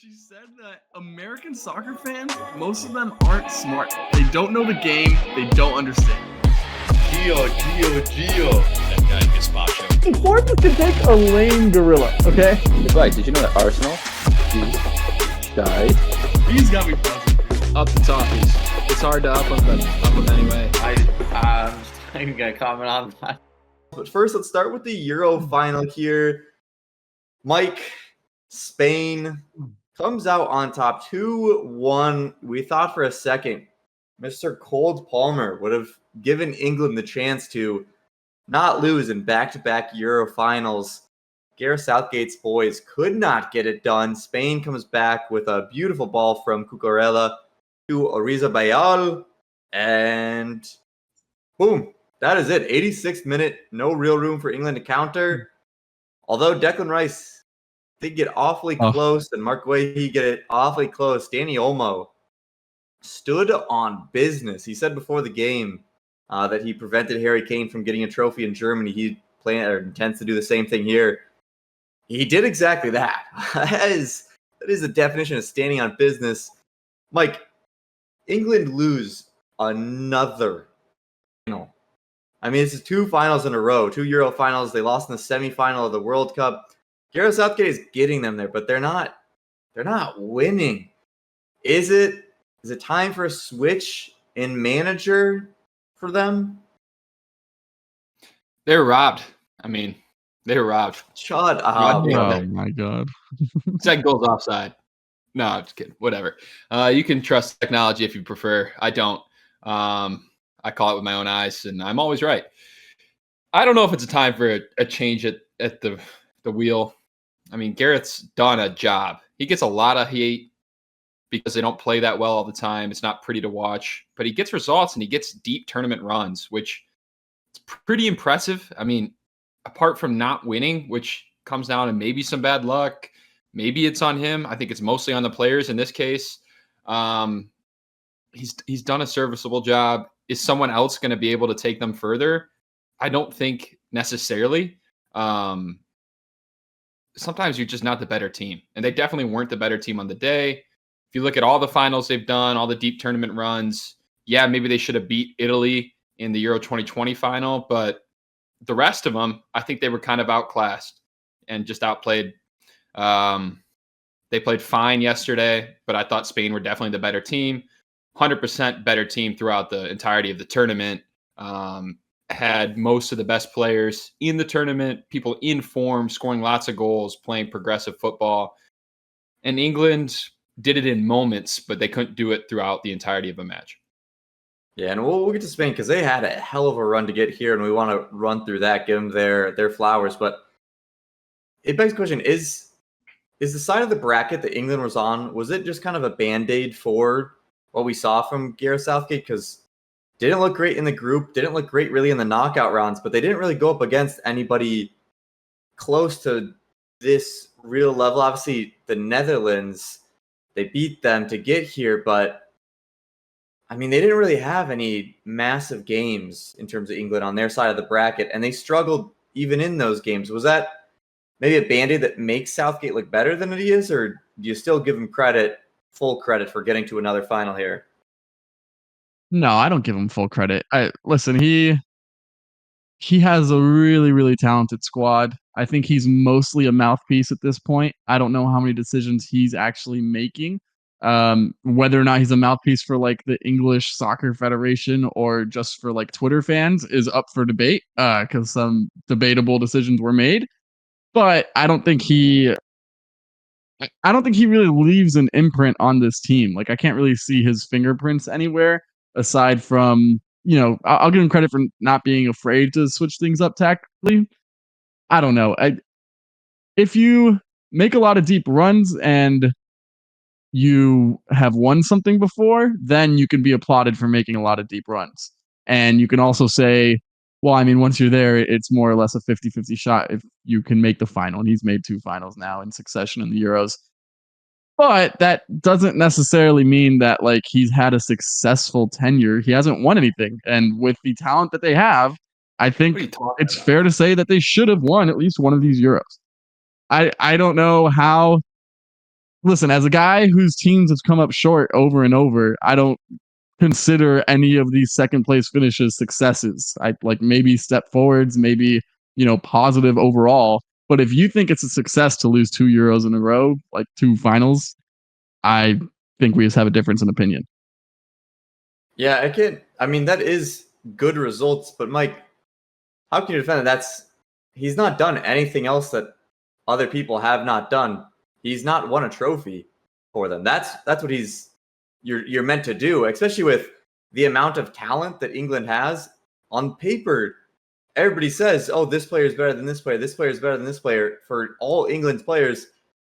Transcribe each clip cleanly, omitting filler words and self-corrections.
She said that American soccer fans, most of them aren't smart. They don't know the game. They don't understand. Gio. That guy Gazpacho. Forbes can take a lame gorilla, okay? Advice, did you know that Arsenal died? He's got me buzzing. Up the talkies. It's hard to up them anyway. I'm not even going to comment on that. But first, let's start with the Euro final here. Mike, Spain comes out on top 2-1. We thought for a second Mr. Cold Palmer would have given England the chance to not lose in back-to-back Euro finals. Gareth Southgate's boys could not get it done. Spain comes back with a beautiful ball from Cucurella to Orizabal, and boom, that is it. 86th minute, no real room for England to counter. Although Declan Rice did get awfully close, and Mark Guehi get it awfully close. Danny Olmo stood on business. He said before the game that he prevented Harry Kane from getting a trophy in Germany. He intends to do the same thing here. He did exactly that. That is the definition of standing on business. Mike, England lose another final. I mean, it's 2 finals in a row, 2 Euro finals. They lost in the semifinal of the World Cup. Gareth Southgate is getting them there, but they're not winning. Is it time for a switch in manager for them? They were robbed. I mean, they were robbed. Shut up. Oh my God. Second goal's offside. No, I'm just kidding. Whatever. You can trust technology if you prefer. I don't. I call it with my own eyes, and I'm always right. I don't know if it's a time for a change at the wheel. I mean, Gareth's done a job. He gets a lot of hate because they don't play that well all the time. It's not pretty to watch, but he gets results and he gets deep tournament runs, which is pretty impressive. I mean, apart from not winning, which comes down to maybe some bad luck, maybe it's on him. I think it's mostly on the players in this case. He's done a serviceable job. Is someone else going to be able to take them further? I don't think necessarily. Sometimes you're just not the better team. And they definitely weren't the better team on the day. If you look at all the finals they've done, all the deep tournament runs, yeah, maybe they should have beat Italy in the Euro 2020 final. But the rest of them, I think they were kind of outclassed and just outplayed. They played fine yesterday, but I thought Spain were definitely the better team. 100% better team throughout the entirety of the tournament. Had most of the best players in the tournament, people in form, scoring lots of goals, playing progressive football. And England did it in moments, but they couldn't do it throughout the entirety of a match. Yeah, and we'll get to Spain because they had a hell of a run to get here, and we want to run through that, give them their flowers. But it begs the question, is the side of the bracket that England was on, was it just kind of a Band-Aid for what we saw from Gareth Southgate? Because didn't look great in the group, didn't look great really in the knockout rounds, but they didn't really go up against anybody close to this real level. Obviously, the Netherlands, they beat them to get here, but I mean, they didn't really have any massive games in terms of England on their side of the bracket, and they struggled even in those games. Was that maybe a Band-Aid that makes Southgate look better than it is, or do you still give him full credit for getting to another final here? No, I don't give him full credit. Listen, he has a really, really talented squad. I think he's mostly a mouthpiece at this point. I don't know how many decisions he's actually making. Whether or not he's a mouthpiece for like the English Soccer Federation or just for like Twitter fans is up for debate, because some debatable decisions were made. But I don't think he really leaves an imprint on this team. Like, I can't really see his fingerprints anywhere aside from, I'll give him credit for not being afraid to switch things up tactically. I don't know. If you make a lot of deep runs and you have won something before, then you can be applauded for making a lot of deep runs. And you can also say, well, I mean, once you're there, it's more or less a 50-50 shot if you can make the final. And he's made 2 finals now in succession in the Euros. But that doesn't necessarily mean that like he's had a successful tenure. He hasn't won anything. And with the talent that they have, I think it's fair to say that they should have won at least one of these Euros. I don't know how listen, as a guy whose teams have come up short over and over, I don't consider any of these second place finishes successes. I like maybe step forwards, maybe, positive overall. But if you think it's a success to lose 2 Euros in a row, like 2 finals, I think we just have a difference in opinion. Yeah, I mean, that is good results, but Mike, how can you defend it? He's not done anything else that other people have not done. He's not won a trophy for them. That's what you're meant to do, especially with the amount of talent that England has. On paper, everybody says, oh, this player is better than this player, this player is better than this player for all England's players,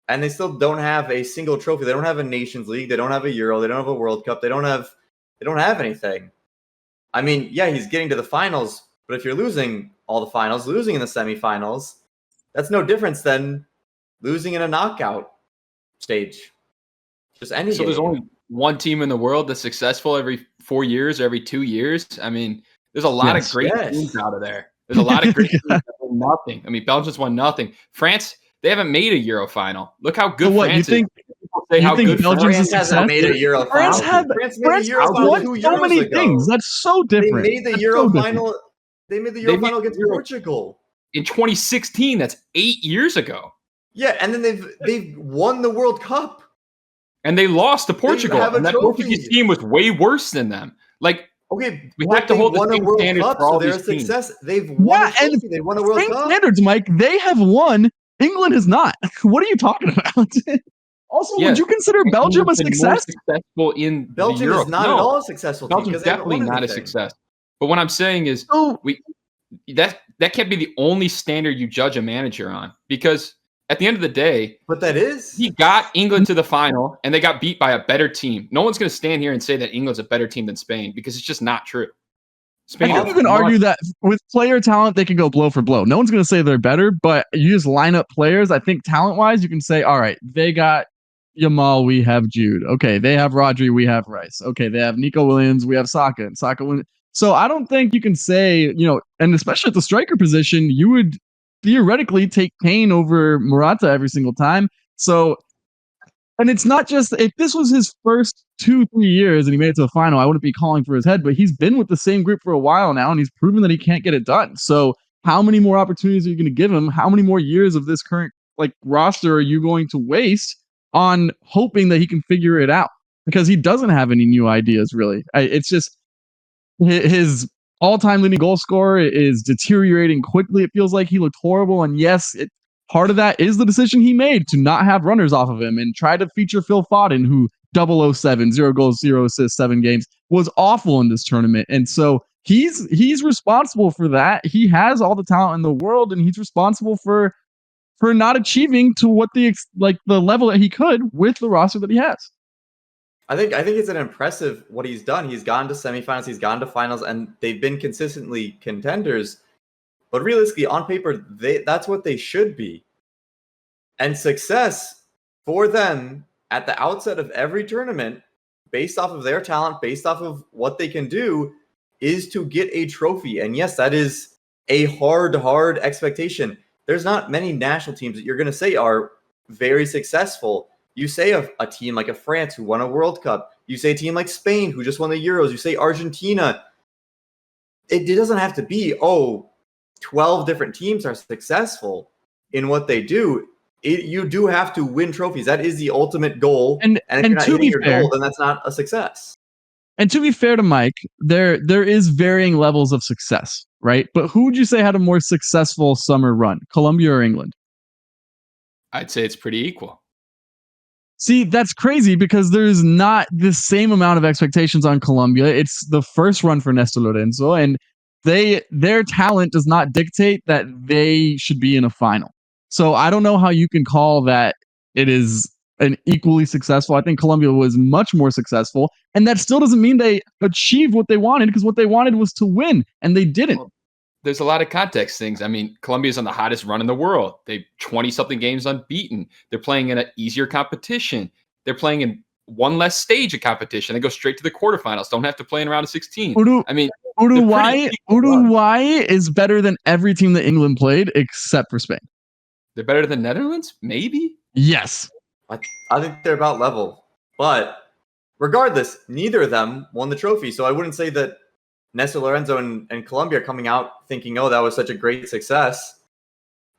and they still don't have a single trophy. They don't have a Nations League, they don't have a Euro, they don't have a World Cup, they don't have anything. I mean, yeah, he's getting to the finals, but if you're losing all the finals, losing in the semifinals, that's no difference than losing in a knockout stage. Just any game. There's only one team in the world that's successful every 4 years or every 2 years. I mean, there's a lot of great teams out of there. There's a lot of great teams that won nothing. I mean, Belgium's won nothing. France, they haven't made a Euro final. Look how good France is. You think Belgium's a success? Hasn't made a Euro France final. France won so many things. That's so different. They made the Euro final. They made the Euro final against Portugal in 2016. That's 8 years ago. Yeah, and then they've won the World Cup. And they lost to Portugal. And that Portuguese team was way worse than them. Like, okay, we have to hold the same standards for all these teams. Success. They've won a trophy. They won a World Cup. Standards, Mike. They have won. England has not. What are you talking about? Also, would you consider Belgium a success? Successful in Belgium Europe. is not at all a successful team. Belgium's definitely not a success. But what I'm saying is, that can't be the only standard you judge a manager on, because at the end of the day, he got England to the final and they got beat by a better team. No one's going to stand here and say that England's a better team than Spain, because it's just not true. Spain, I can't even argue that with player talent, they can go blow for blow. No one's going to say they're better, but you just line up players. I think talent-wise, you can say, all right, they got Yamal, we have Jude. Okay, they have Rodri, we have Rice. Okay, they have Nico Williams, we have Saka, and Saka wins. So I don't think you can say, and especially at the striker position, you would theoretically take Kane over Morata every single time. So, and it's not just, if this was his first 2-3 years and he made it to the final, I wouldn't be calling for his head, but he's been with the same group for a while now and he's proven that he can't get it done. So how many more opportunities are you going to give him? How many more years of this current roster are you going to waste on hoping that he can figure it out? Because he doesn't have any new ideas, really. It's just his all-time leading goal scorer is deteriorating quickly. It feels like he looked horrible. And yes, part of that is the decision he made to not have runners off of him and try to feature Phil Foden, who 007, 0 goals, 0 assists, 7 games, was awful in this tournament. And so he's responsible for that. He has all the talent in the world, and he's responsible for not achieving to what the level that he could with the roster that he has. I think it's an impressive what he's done. He's gone to semifinals, he's gone to finals, and they've been consistently contenders. But realistically, on paper, that's what they should be. And success for them at the outset of every tournament, based off of their talent, based off of what they can do, is to get a trophy. And yes, that is a hard expectation. There's not many national teams that you're going to say are very successful. You say a team like a France who won a World Cup. You say a team like Spain who just won the Euros. You say Argentina. It doesn't have to be, 12 different teams are successful in what they do. You do have to win trophies. That is the ultimate goal. And if you're not hitting your goal, then that's not a success. And to be fair to Mike, there is varying levels of success, right? But who would you say had a more successful summer run, Colombia or England? I'd say it's pretty equal. See, that's crazy because there's not the same amount of expectations on Colombia. It's the first run for Néstor Lorenzo, and their talent does not dictate that they should be in a final. So I don't know how you can call that it is an equally successful. I think Colombia was much more successful, and that still doesn't mean they achieved what they wanted, because what they wanted was to win, and they didn't. Well, there's a lot of context things. I mean, Colombia's on the hottest run in the world. They 20-something games unbeaten. They're playing in an easier competition. They're playing in one less stage of competition. They go straight to the quarterfinals. Don't have to play in a round of 16. Uruguay is better than every team that England played except for Spain. They're better than Netherlands? Maybe? Yes. I think they're about level. But regardless, neither of them won the trophy. So I wouldn't say that Nestor Lorenzo and Colombia are coming out thinking, oh, that was such a great success.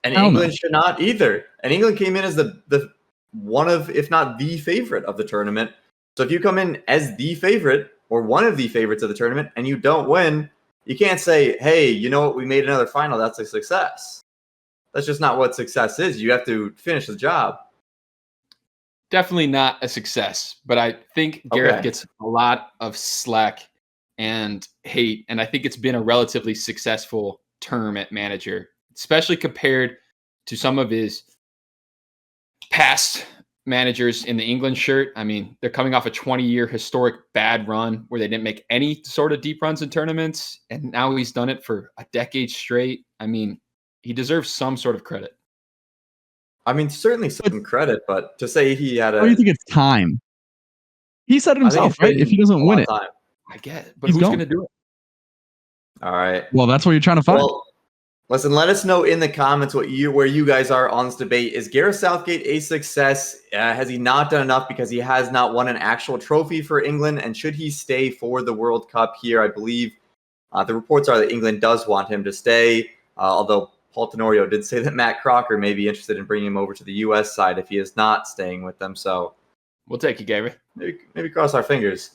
And England should not either. And England came in as the one of, if not the favorite of the tournament. So if you come in as the favorite or one of the favorites of the tournament and you don't win, you can't say, hey, you know what, we made another final. That's a success. That's just not what success is. You have to finish the job. Definitely not a success, but I think Gareth gets a lot of slack and hate, and I think it's been a relatively successful term at manager, especially compared to some of his past managers in the England shirt. I mean, they're coming off a 20-year historic bad run where they didn't make any sort of deep runs in tournaments, and now he's done it for a decade straight. I mean, he deserves some sort of credit. I mean, certainly some credit, but to say he had What do you think it's time? He said it himself, right? If he doesn't win it, I get it, but who's going to do it? All right. Well, that's what you're trying to find. Well, listen, let us know in the comments where you guys are on this debate. Is Gareth Southgate a success? Has he not done enough because he has not won an actual trophy for England? And should he stay for the World Cup here? I believe the reports are that England does want him to stay, although Paul Tenorio did say that Matt Crocker may be interested in bringing him over to the U.S. side if he is not staying with them. So we'll take you, Gabriel. Maybe cross our fingers.